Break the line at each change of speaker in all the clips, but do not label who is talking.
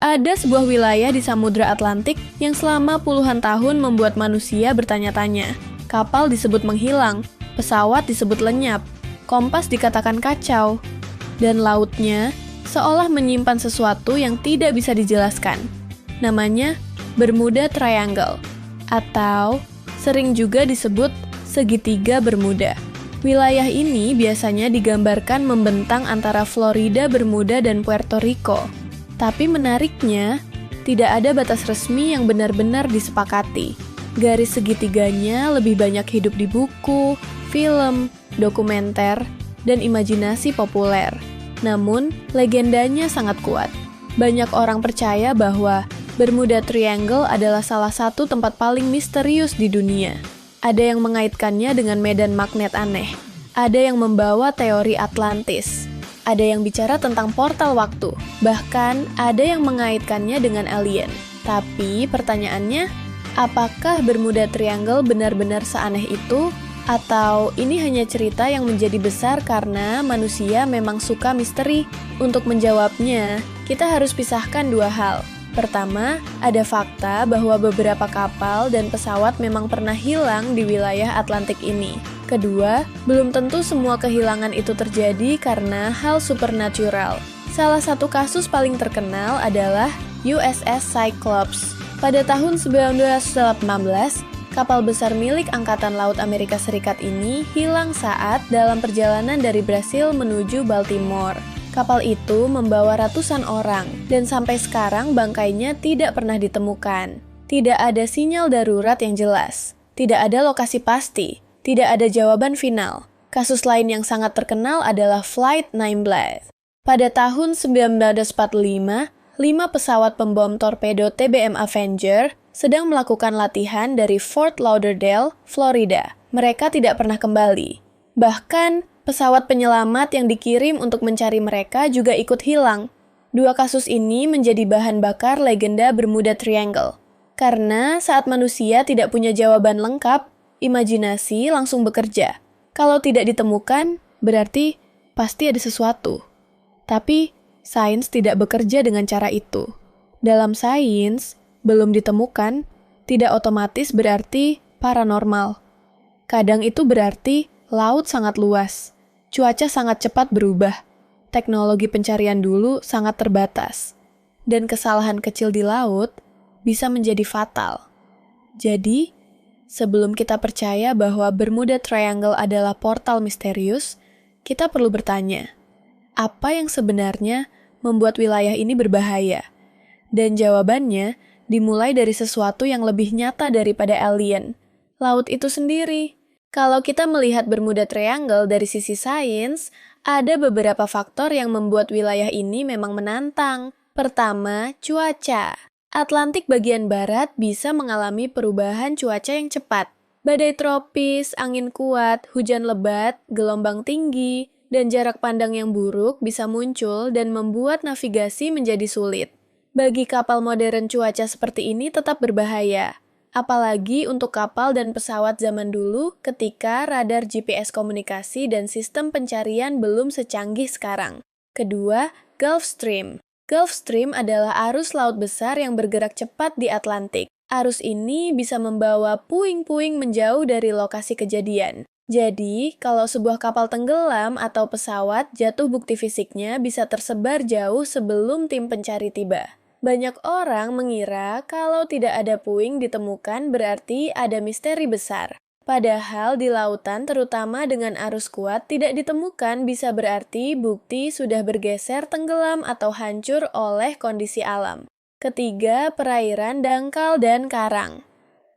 Ada sebuah wilayah di Samudra Atlantik yang selama puluhan tahun membuat manusia bertanya-tanya. Kapal disebut menghilang, pesawat disebut lenyap, kompas dikatakan kacau, dan lautnya seolah menyimpan sesuatu yang tidak bisa dijelaskan. Namanya Bermuda Triangle, atau sering juga disebut segitiga Bermuda. Wilayah ini biasanya digambarkan membentang antara Florida, Bermuda, dan Puerto Rico. Tapi menariknya, tidak ada batas resmi yang benar-benar disepakati. Garis segitiganya lebih banyak hidup di buku, film, dokumenter, dan imajinasi populer. Namun, legendanya sangat kuat. Banyak orang percaya bahwa Bermuda Triangle adalah salah satu tempat paling misterius di dunia. Ada yang mengaitkannya dengan medan magnet aneh. Ada yang membawa teori Atlantis. Ada yang bicara tentang portal waktu. Bahkan ada yang mengaitkannya dengan alien. Tapi pertanyaannya, apakah Bermuda Triangle benar-benar seaneh itu? Atau ini hanya cerita yang menjadi besar karena manusia memang suka misteri? Untuk menjawabnya, kita harus pisahkan dua hal. Pertama, ada fakta bahwa beberapa kapal dan pesawat memang pernah hilang di wilayah Atlantik ini. Kedua, belum tentu semua kehilangan itu terjadi karena hal supernatural. Salah satu kasus paling terkenal adalah USS Cyclops. Pada tahun 1918, kapal besar milik Angkatan Laut Amerika Serikat ini hilang saat dalam perjalanan dari Brasil menuju Baltimore. Kapal itu membawa ratusan orang, dan sampai sekarang bangkainya tidak pernah ditemukan. Tidak ada sinyal darurat yang jelas, tidak ada lokasi pasti, tidak ada jawaban final. Kasus lain yang sangat terkenal adalah Flight 19. Pada tahun 1945, 5 pesawat pembom torpedo TBM Avenger sedang melakukan latihan dari Fort Lauderdale, Florida. Mereka tidak pernah kembali. Bahkan, pesawat penyelamat yang dikirim untuk mencari mereka juga ikut hilang. Dua kasus ini menjadi bahan bakar legenda Bermuda Triangle. Karena saat manusia tidak punya jawaban lengkap, imajinasi langsung bekerja. Kalau tidak ditemukan, berarti pasti ada sesuatu. Tapi, sains tidak bekerja dengan cara itu. Dalam sains, belum ditemukan, tidak otomatis berarti paranormal. Kadang itu berarti laut sangat luas. Cuaca sangat cepat berubah, teknologi pencarian dulu sangat terbatas, dan kesalahan kecil di laut bisa menjadi fatal. Jadi, sebelum kita percaya bahwa Bermuda Triangle adalah portal misterius, kita perlu bertanya, apa yang sebenarnya membuat wilayah ini berbahaya? Dan jawabannya dimulai dari sesuatu yang lebih nyata daripada alien, laut itu sendiri. Kalau kita melihat Bermuda Triangle dari sisi sains, ada beberapa faktor yang membuat wilayah ini memang menantang. Pertama, cuaca. Atlantik bagian barat bisa mengalami perubahan cuaca yang cepat. Badai tropis, angin kuat, hujan lebat, gelombang tinggi, dan jarak pandang yang buruk bisa muncul dan membuat navigasi menjadi sulit. Bagi kapal modern cuaca seperti ini tetap berbahaya. Apalagi untuk kapal dan pesawat zaman dulu ketika radar GPS komunikasi dan sistem pencarian belum secanggih sekarang. Kedua, Gulf Stream. Gulf Stream adalah arus laut besar yang bergerak cepat di Atlantik. Arus ini bisa membawa puing-puing menjauh dari lokasi kejadian. Jadi, kalau sebuah kapal tenggelam atau pesawat jatuh, bukti fisiknya bisa tersebar jauh sebelum tim pencari tiba. Banyak orang mengira kalau tidak ada puing ditemukan berarti ada misteri besar. Padahal di lautan terutama dengan arus kuat tidak ditemukan bisa berarti bukti sudah bergeser, tenggelam, atau hancur oleh kondisi alam. Ketiga, perairan dangkal dan karang.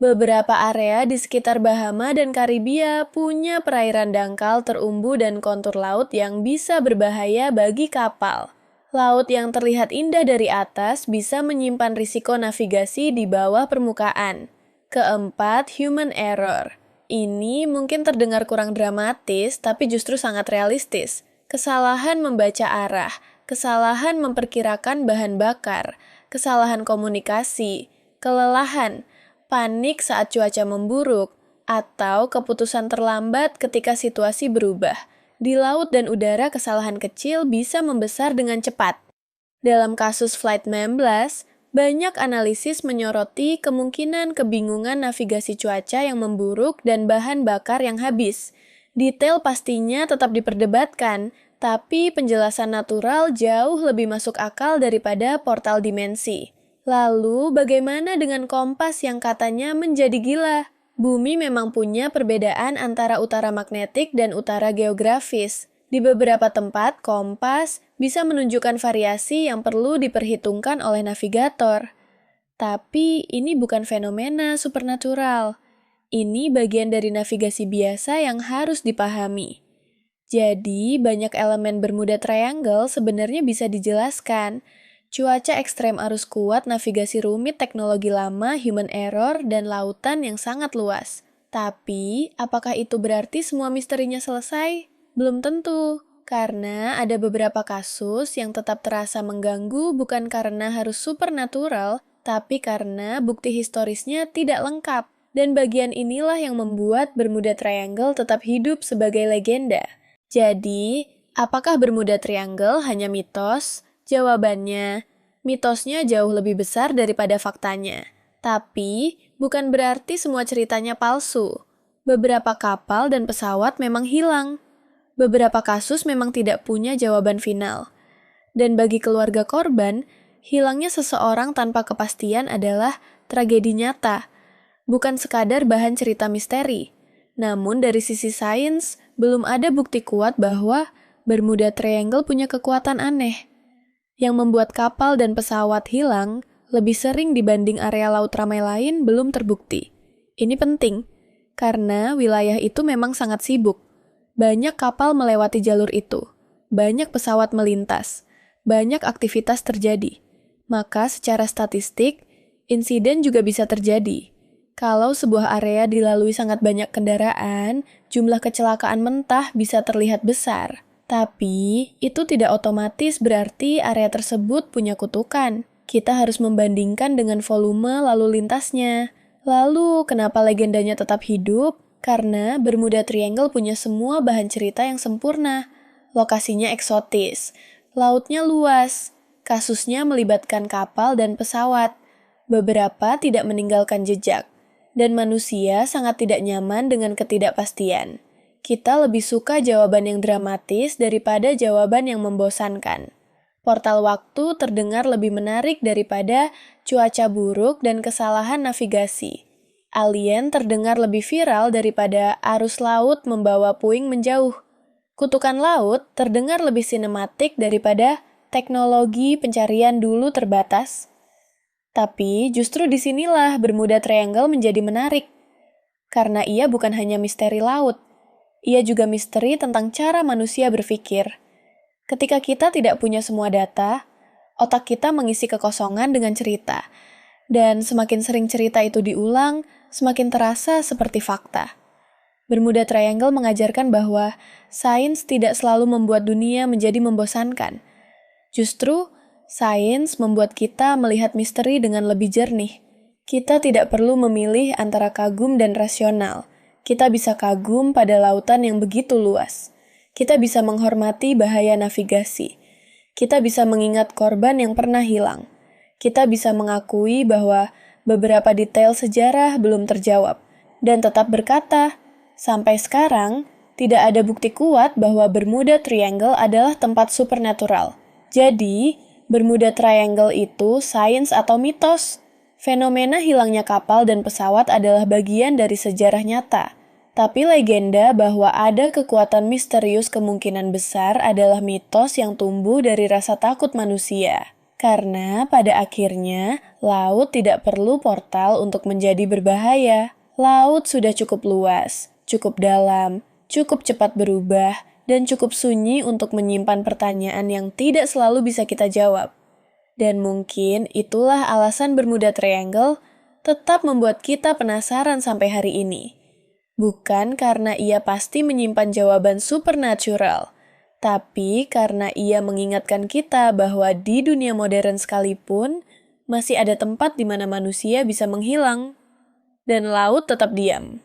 Beberapa area di sekitar Bahama dan Karibia punya perairan dangkal terumbu dan kontur laut yang bisa berbahaya bagi kapal. Laut yang terlihat indah dari atas bisa menyimpan risiko navigasi di bawah permukaan. Keempat, human error. Ini mungkin terdengar kurang dramatis, tapi justru sangat realistis. Kesalahan membaca arah, kesalahan memperkirakan bahan bakar, kesalahan komunikasi, kelelahan, panik saat cuaca memburuk, atau keputusan terlambat ketika situasi berubah. Di laut dan udara, kesalahan kecil bisa membesar dengan cepat. Dalam kasus Flight 19, banyak analisis menyoroti kemungkinan kebingungan navigasi cuaca yang memburuk dan bahan bakar yang habis. Detail pastinya tetap diperdebatkan, tapi penjelasan natural jauh lebih masuk akal daripada portal dimensi. Lalu, bagaimana dengan kompas yang katanya menjadi gila? Bumi memang punya perbedaan antara utara magnetik dan utara geografis. Di beberapa tempat, kompas bisa menunjukkan variasi yang perlu diperhitungkan oleh navigator. Tapi ini bukan fenomena supernatural. Ini bagian dari navigasi biasa yang harus dipahami. Jadi, banyak elemen Bermuda Triangle sebenarnya bisa dijelaskan. Cuaca ekstrem arus kuat, navigasi rumit, teknologi lama, human error, dan lautan yang sangat luas. Tapi, apakah itu berarti semua misterinya selesai? Belum tentu, karena ada beberapa kasus yang tetap terasa mengganggu bukan karena harus supernatural, tapi karena bukti historisnya tidak lengkap. Dan bagian inilah yang membuat Bermuda Triangle tetap hidup sebagai legenda. Jadi, apakah Bermuda Triangle hanya mitos? Jawabannya, mitosnya jauh lebih besar daripada faktanya. Tapi, bukan berarti semua ceritanya palsu. Beberapa kapal dan pesawat memang hilang. Beberapa kasus memang tidak punya jawaban final. Dan bagi keluarga korban, hilangnya seseorang tanpa kepastian adalah tragedi nyata. Bukan sekadar bahan cerita misteri. Namun dari sisi sains, belum ada bukti kuat bahwa Bermuda Triangle punya kekuatan aneh. Yang membuat kapal dan pesawat hilang lebih sering dibanding area laut ramai lain belum terbukti. Ini penting, karena wilayah itu memang sangat sibuk. Banyak kapal melewati jalur itu, banyak pesawat melintas, banyak aktivitas terjadi. Maka secara statistik, insiden juga bisa terjadi. Kalau sebuah area dilalui sangat banyak kendaraan, jumlah kecelakaan mentah bisa terlihat besar. Tapi, itu tidak otomatis berarti area tersebut punya kutukan. Kita harus membandingkan dengan volume lalu lintasnya. Lalu, kenapa legendanya tetap hidup? Karena Bermuda Triangle punya semua bahan cerita yang sempurna. Lokasinya eksotis, lautnya luas, kasusnya melibatkan kapal dan pesawat. Beberapa tidak meninggalkan jejak, dan manusia sangat tidak nyaman dengan ketidakpastian. Kita lebih suka jawaban yang dramatis daripada jawaban yang membosankan. Portal waktu terdengar lebih menarik daripada cuaca buruk dan kesalahan navigasi. Alien terdengar lebih viral daripada arus laut membawa puing menjauh. Kutukan laut terdengar lebih sinematik daripada teknologi pencarian dulu terbatas. Tapi justru disinilah Bermuda Triangle menjadi menarik. Karena ia bukan hanya misteri laut, ia juga misteri tentang cara manusia berpikir. Ketika kita tidak punya semua data, otak kita mengisi kekosongan dengan cerita. Dan semakin sering cerita itu diulang, semakin terasa seperti fakta. Bermuda Triangle mengajarkan bahwa sains tidak selalu membuat dunia menjadi membosankan. Justru, sains membuat kita melihat misteri dengan lebih jernih. Kita tidak perlu memilih antara kagum dan rasional. Kita bisa kagum pada lautan yang begitu luas. Kita bisa menghormati bahaya navigasi. Kita bisa mengingat korban yang pernah hilang. Kita bisa mengakui bahwa beberapa detail sejarah belum terjawab. Dan tetap berkata, sampai sekarang, tidak ada bukti kuat bahwa Bermuda Triangle adalah tempat supernatural. Jadi, Bermuda Triangle itu sains atau mitos? Fenomena hilangnya kapal dan pesawat adalah bagian dari sejarah nyata. Tapi legenda bahwa ada kekuatan misterius kemungkinan besar adalah mitos yang tumbuh dari rasa takut manusia. Karena pada akhirnya, laut tidak perlu portal untuk menjadi berbahaya. Laut sudah cukup luas, cukup dalam, cukup cepat berubah, dan cukup sunyi untuk menyimpan pertanyaan yang tidak selalu bisa kita jawab. Dan mungkin itulah alasan Bermuda Triangle tetap membuat kita penasaran sampai hari ini. Bukan karena ia pasti menyimpan jawaban supernatural, tapi karena ia mengingatkan kita bahwa di dunia modern sekalipun, masih ada tempat di mana manusia bisa menghilang, dan laut tetap diam.